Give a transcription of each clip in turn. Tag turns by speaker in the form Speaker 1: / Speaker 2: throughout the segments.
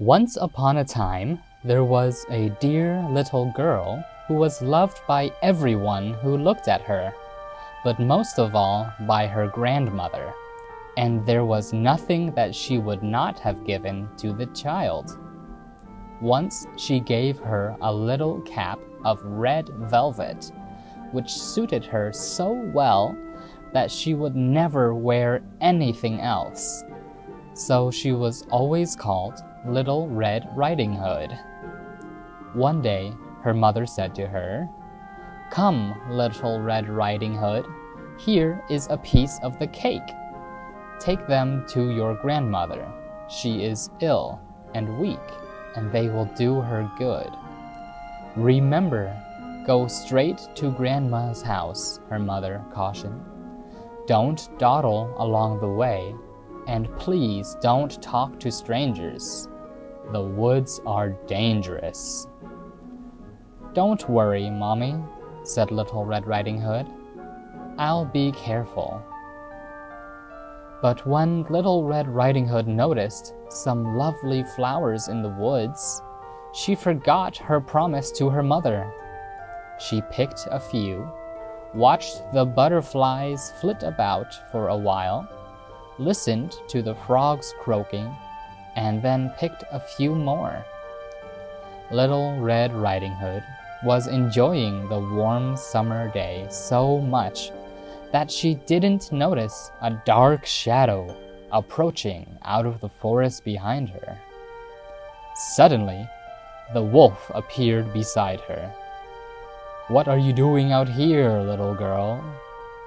Speaker 1: Once upon a time, there was a dear little girl who was loved by everyone who looked at her, but most of all by her grandmother, and there was nothing that she would not have given to the child. Once she gave her a little cap of red velvet, which suited her so well that she would never wear anything else. So she was always called Little Red Riding Hood. One day, her mother said to her, "Come, Little Red Riding Hood, here is a piece of the cake. Take them to your grandmother. She is ill and weak, and they will do her good. Remember, go straight to Grandma's house," her mother cautioned. "Don't dawdle along the way, and please don't talk to strangers. The woods are dangerous." "Don't worry, Mommy," said Little Red Riding Hood. "I'll be careful." But when Little Red Riding Hood noticed some lovely flowers in the woods, she forgot her promise to her mother. She picked a few, watched the butterflies flit about for a while, listened to the frogs croaking, and then picked a few more. Little Red Riding Hood was enjoying the warm summer day so much that she didn't notice a dark shadow approaching out of the forest behind her. Suddenly, the wolf appeared beside her. "What are you doing out here, little girl?"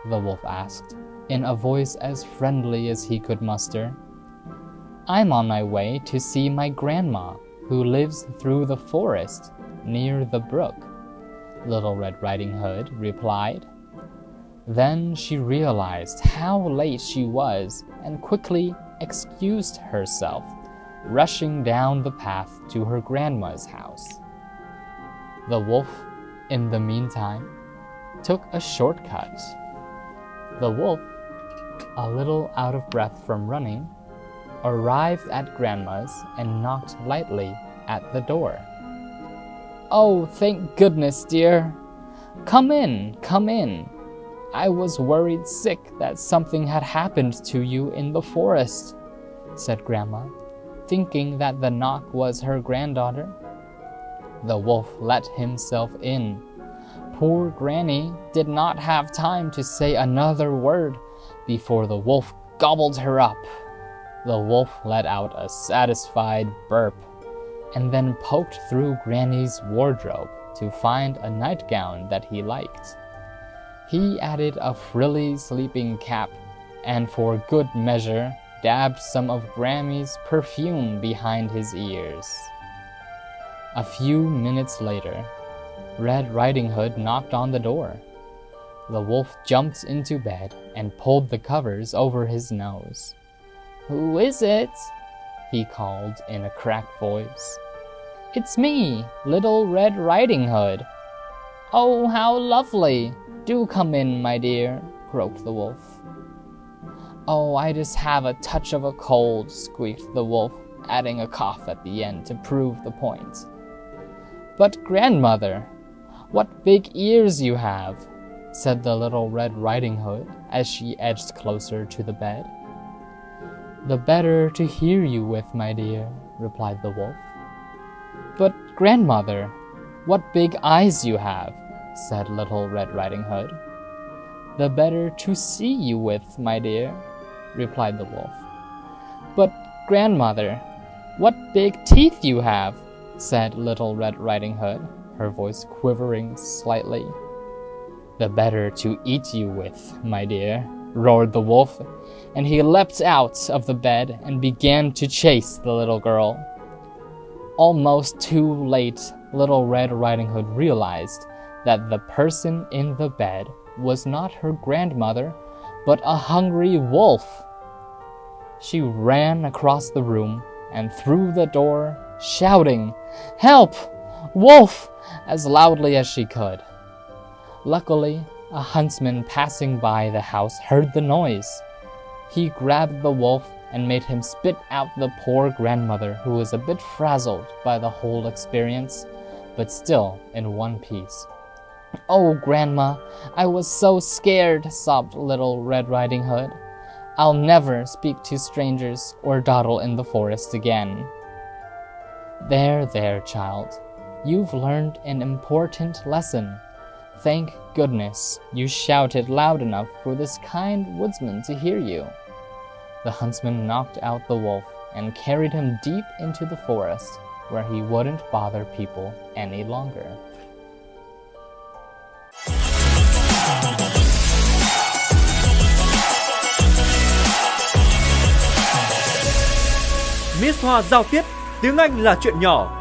Speaker 1: the wolf asked, in a voice as friendly as he could muster. "I'm on my way to see my grandma, who lives through the forest near the brook," Little Red Riding Hood replied. Then she realized how late she was and quickly excused herself, rushing down the path to her grandma's house. The wolf, in the meantime, took a shortcut. The wolf, a little out of breath from running, arrived at Grandma's and knocked lightly at the door. "Oh, thank goodness, dear! Come in, come in. I was worried sick that something had happened to you in the forest," said Grandma, thinking that the knock was her granddaughter. The wolf let himself in. Poor Granny did not have time to say another word before the wolf gobbled her up. The wolf let out a satisfied burp and then poked through Granny's wardrobe to find a nightgown that he liked. He added a frilly sleeping cap and for good measure dabbed some of Grammy's perfume behind his ears. A few minutes later, Red Riding Hood knocked on the door. The wolf jumped into bed and pulled the covers over his nose. "Who is it?" he called in a cracked voice. "It's me, Little Red Riding Hood." "Oh, how lovely! Do come in, my dear," croaked the wolf. "Oh, I just have a touch of a cold," squeaked the wolf, adding a cough at the end to prove the point. "But grandmother, what big ears you have," said the Little Red Riding Hood as she edged closer to the bed. "The better to hear you with, my dear," replied the wolf. "But grandmother, what big eyes you have," said Little Red Riding Hood. "The better to see you with, my dear," replied the wolf. "But grandmother, what big teeth you have," said Little Red Riding Hood, her voice quivering slightly. "The better to eat you with, my dear," roared the wolf, and he leapt out of the bed and began to chase the little girl. Almost too late, Little Red Riding Hood realized that the person in the bed was not her grandmother, but a hungry wolf. She ran across the room and through the door, shouting, "Help! Wolf!" as loudly as she could. Luckily, a huntsman passing by the house heard the noise. He grabbed the wolf and made him spit out the poor grandmother, who was a bit frazzled by the whole experience, but still in one piece. "Oh, Grandma, I was so scared," sobbed Little Red Riding Hood. "I'll never speak to strangers or dawdle in the forest again." There, child. You've learned an important lesson. Thank goodness you shouted loud enough for this kind woodsman to hear you. The huntsman knocked out the wolf and carried him deep into the forest, where he wouldn't bother people any longer.
Speaker 2: Miss Hoa giao tiếp, tiếng Anh là chuyện nhỏ.